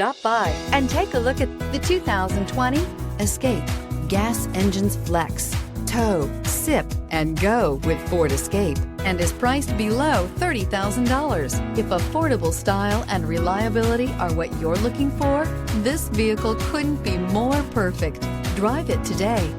Stop by and take a look at the 2020 Escape. Gas engines flex, tow, sip, and go with Ford Escape, and is priced below $30,000. If affordable style and reliability are what you're looking for, this vehicle couldn't be more perfect. Drive it today.